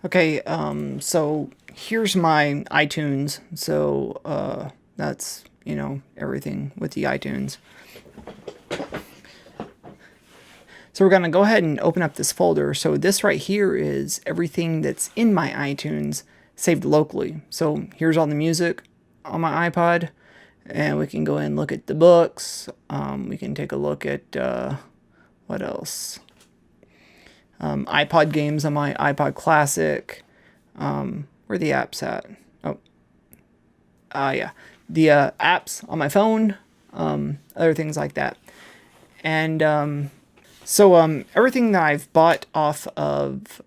Okay, so here's my iTunes. So that's, everything with the iTunes. So we're going to go ahead and open up this folder. So this right here is everything that's in my iTunes saved locally. So here's all the music on my iPod. And we can go and look at the books. We can take a look at, what else? iPod games on my iPod Classic. Where are the apps at? Oh, yeah. The apps on my phone. Other things like that. And so everything that I've bought off of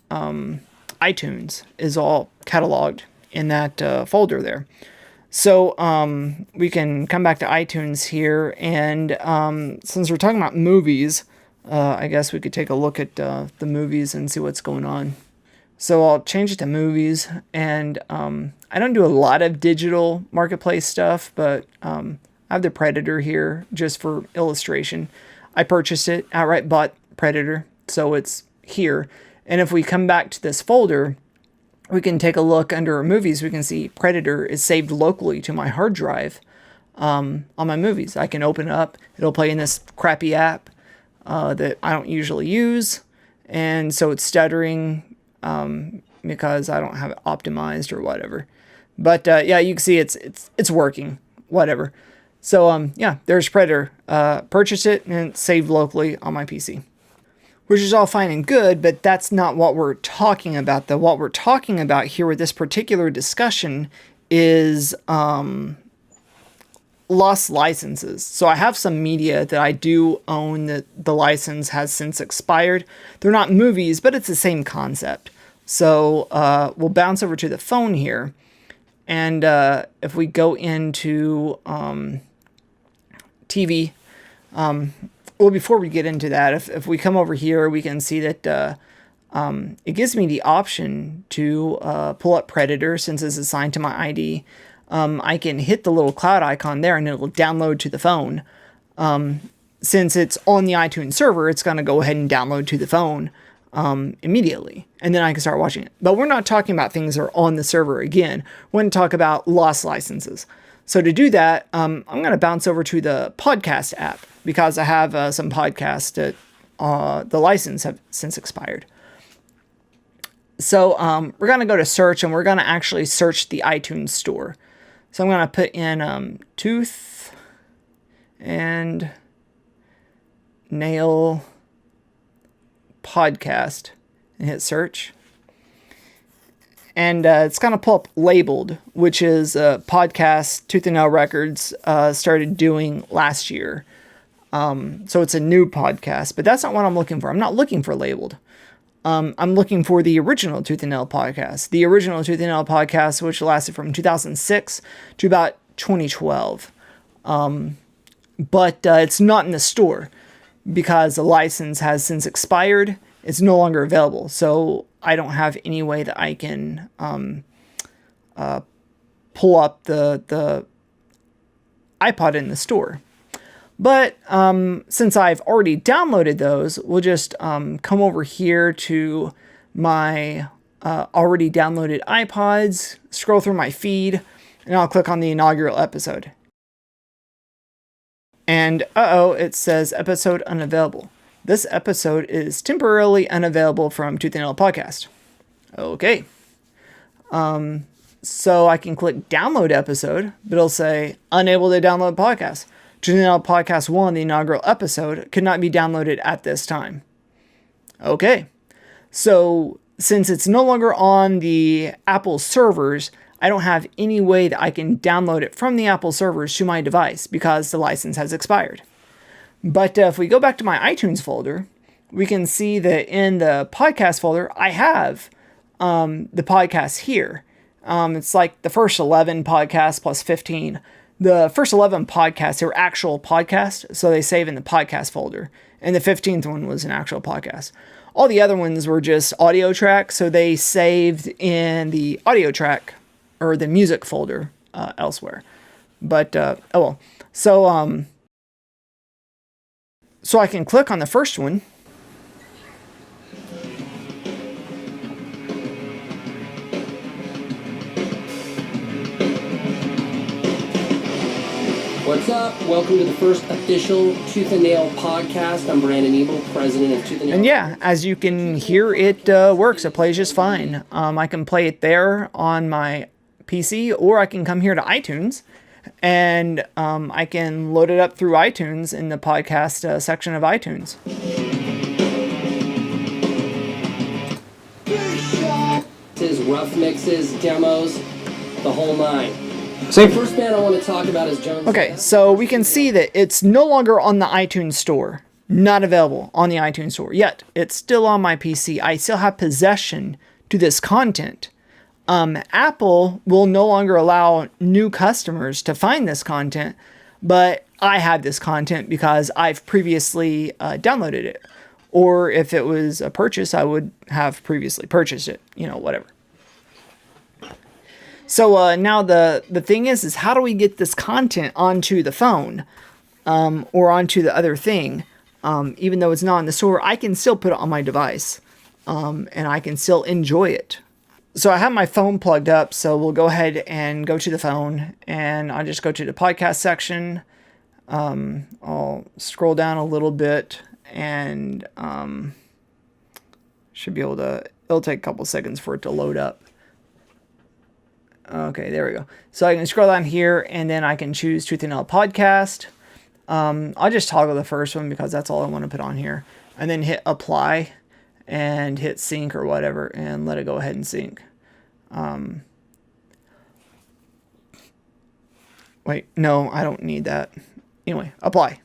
iTunes is all cataloged in that folder there. So we can come back to iTunes here, and since we're talking about movies, I guess we could take a look at the movies and see what's going on. So I'll change it to movies, and I don't do a lot of digital marketplace stuff, but I have the Predator here just for illustration. I purchased it, outright bought Predator, so it's here. And if we come back to this folder, we can take a look under movies. We can see Predator is saved locally to my hard drive on my movies. I can open it up. It'll play in this crappy app that I don't usually use. And so it's stuttering because I don't have it optimized or whatever. But yeah, you can see it's working, whatever. So yeah, there's Predator. Purchased it and it's saved locally on my PC. Which is all fine and good, but that's not what we're talking about, though. What we're talking about here with this particular discussion is lost licenses. So I have some media that I do own that the license has since expired. They're not movies, but it's the same concept. So we'll bounce over to the phone here. And if we go into TV, well, before we get into that, if we come over here, we can see that it gives me the option to pull up Predator since it's assigned to my ID. I can hit the little cloud icon there and it'll download to the phone. Since it's on the iTunes server, it's going to go ahead and download to the phone immediately. And then I can start watching it. But we're not talking about things that are on the server again. We're going to talk about lost licenses. So to do that, I'm going to bounce over to the podcast app because I have some podcasts that the license have since expired. So we're going to go to search and we're going to actually search the iTunes store. So I'm going to put in tooth and nail podcast and hit search. And it's going to pull up Labeled, which is a podcast Tooth and Nail Records started doing last year. So it's a new podcast, but that's not what I'm looking for. I'm not looking for Labeled. I'm looking for the original Tooth and Nail podcast. The original Tooth and Nail podcast, which lasted from 2006 to about 2012. But it's not in the store because the license has since expired. It's no longer available. So I don't have any way that I can pull up the iPod in the store. But since I've already downloaded those, we'll just come over here to my already downloaded iPods, scroll through my feed, and I'll click on the inaugural episode. And it says episode unavailable. This episode is temporarily unavailable from Tooth and Nail Podcast. Okay. So I can click download episode, but it'll say unable to download podcast. Tooth and Nail Podcast 1, the inaugural episode, could not be downloaded at this time. Okay. So since it's no longer on the Apple servers, I don't have any way that I can download it from the Apple servers to my device because the license has expired. But if we go back to my iTunes folder, we can see that in the podcast folder, I have the podcast here. It's like the first 11 podcasts plus 15. The first 11 podcasts, they were actual podcasts, so they save in the podcast folder. And the 15th one was an actual podcast. All the other ones were just audio tracks, so they saved in the audio track or the music folder elsewhere. But, oh well. So I can click on the first one. What's up? Welcome to the first official Tooth and Nail podcast. I'm Brandon Ebel, president of Tooth and Nail. And yeah, as you can hear, it works. It plays just fine. I can play it there on my PC, or I can come here to iTunes, and I can load it up through iTunes in the podcast section of iTunes. Rough mixes, demos, the whole nine. So the first band I want to talk about is Jones. Okay, so we can see that it's no longer on the iTunes store. Not available on the iTunes store yet. It's still on my PC. I still have possession to this content. Apple will no longer allow new customers to find this content, but I have this content because I've previously downloaded it. Or if it was a purchase, I would have previously purchased it. You know, whatever. So now the thing is how do we get this content onto the phone or onto the other thing? Even though it's not in the store, I can still put it on my device and I can still enjoy it. So I have my phone plugged up, so we'll go ahead and go to the phone, and I'll just go to the podcast section. I'll scroll down a little bit, and should be able to, it'll take a couple seconds for it to load up. Okay, there we go. So I can scroll down here, and then I can choose Tooth and Nail Podcast. I'll just toggle the first one because that's all I want to put on here. And then hit apply and hit sync or whatever and let it go ahead and sync. Wait, no, I don't need that. Anyway, apply.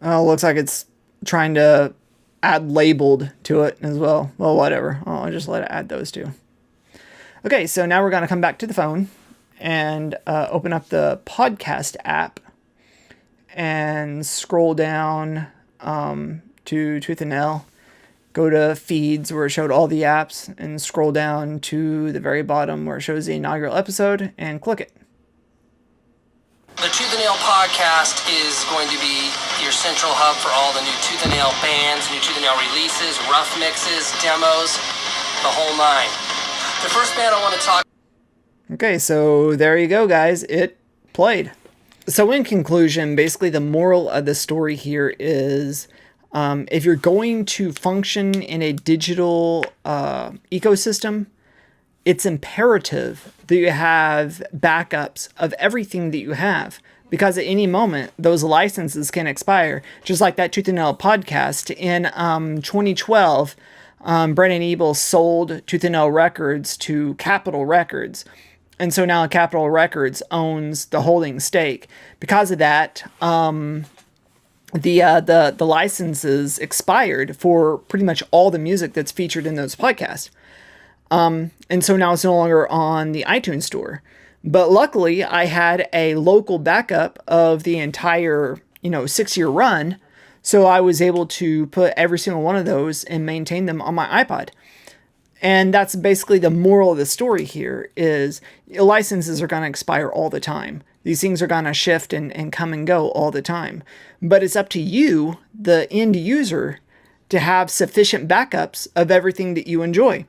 Oh, looks like it's trying to add labeled to it as well. Well, whatever. I'll just let it add those two. Okay, so now we're going to come back to the phone and open up the podcast app and scroll down to Tooth and Nail. Go to feeds where it showed all the apps and scroll down to the very bottom where it shows the inaugural episode and click it. The Tooth and Nail podcast is going to be your central hub for all the new Tooth and Nail bands, new Tooth and Nail releases, rough mixes, demos, the whole nine. The first band I want to talk... Okay, so there you go, guys. It played. So in conclusion, basically the moral of the story here is if you're going to function in a digital ecosystem, it's imperative that you have backups of everything that you have, because at any moment those licenses can expire. Just like that Tooth and Nail podcast in 2012, Brandon Ebel sold Tooth and Nail Records to Capitol Records, and so now Capitol Records owns the holding stake. Because of that, the licenses expired for pretty much all the music that's featured in those podcasts. And so now it's no longer on the iTunes store. But luckily, I had a local backup of the entire, 6-year run. So I was able to put every single one of those and maintain them on my iPod. And that's basically the moral of the story here is licenses are going to expire all the time. These things are going to shift and come and go all the time. But it's up to you, the end user, to have sufficient backups of everything that you enjoy.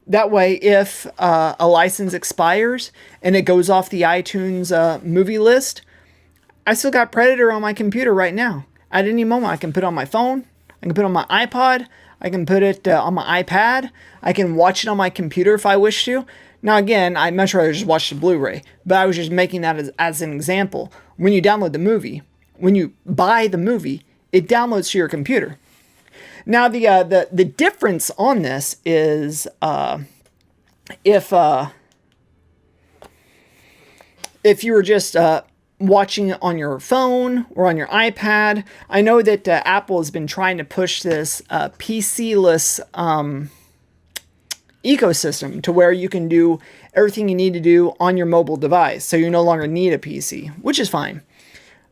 That way, if a license expires and it goes off the iTunes movie list, I still got Predator on my computer right now. At any moment, I can put it on my phone, I can put it on my iPod, I can put it on my iPad, I can watch it on my computer if I wish to. Now again, I'd much rather just watch the Blu-ray, but I was just making that as an example. When you download the movie, when you buy the movie, it downloads to your computer. Now, the difference on this is if you were just watching it on your phone or on your iPad. I know that Apple has been trying to push this PC-less ecosystem to where you can do everything you need to do on your mobile device, so you no longer need a PC, which is fine.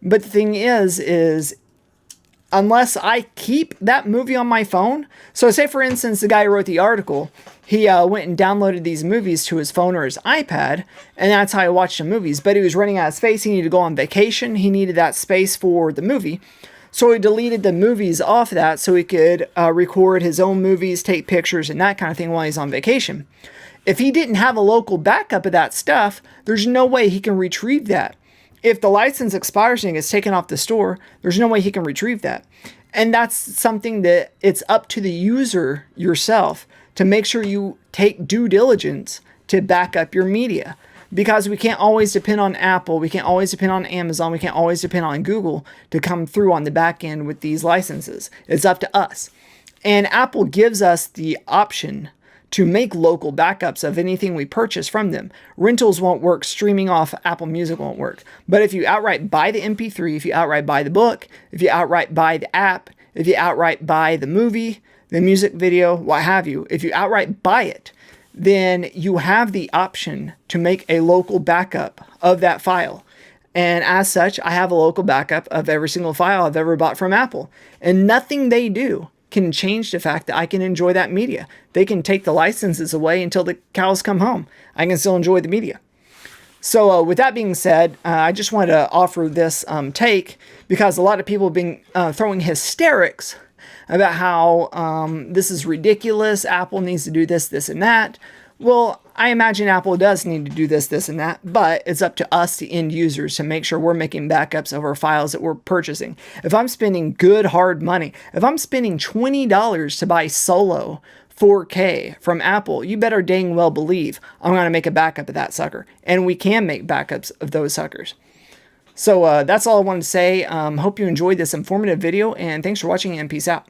But the thing is unless I keep that movie on my phone, so say for instance the guy who wrote the article, he went and downloaded these movies to his phone or his iPad, and that's how he watched the movies, but he was running out of space, he needed to go on vacation, he needed that space for the movie. So he deleted the movies off that so he could record his own movies, take pictures, and that kind of thing while he's on vacation. If he didn't have a local backup of that stuff, there's no way he can retrieve that. If the license expires and it gets taken off the store, there's no way he can retrieve that. And that's something that it's up to the user yourself to make sure you take due diligence to back up your media. Because we can't always depend on Apple, we can't always depend on Amazon, we can't always depend on Google to come through on the back end with these licenses. It's up to us. And Apple gives us the option to make local backups of anything we purchase from them. Rentals won't work, streaming off Apple Music won't work. But if you outright buy the MP3, if you outright buy the book, if you outright buy the app, if you outright buy the movie, the music video, what have you, if you outright buy it, then you have the option to make a local backup of that file. And as such, I have a local backup of every single file I've ever bought from Apple. And nothing they do can change the fact that I can enjoy that media. They can take the licenses away until the cows come home. I can still enjoy the media. So with that being said, I just wanted to offer this take because a lot of people have been throwing hysterics about how this is ridiculous. Apple needs to do this, this, and that. Well, I imagine Apple does need to do this, this, and that, but it's up to us, the end users, to make sure we're making backups of our files that we're purchasing. If I'm spending good, hard money, if I'm spending $20 to buy Solo 4K from Apple, you better dang well believe I'm going to make a backup of that sucker. And we can make backups of those suckers. So that's all I wanted to say. Hope you enjoyed this informative video, and thanks for watching, and peace out.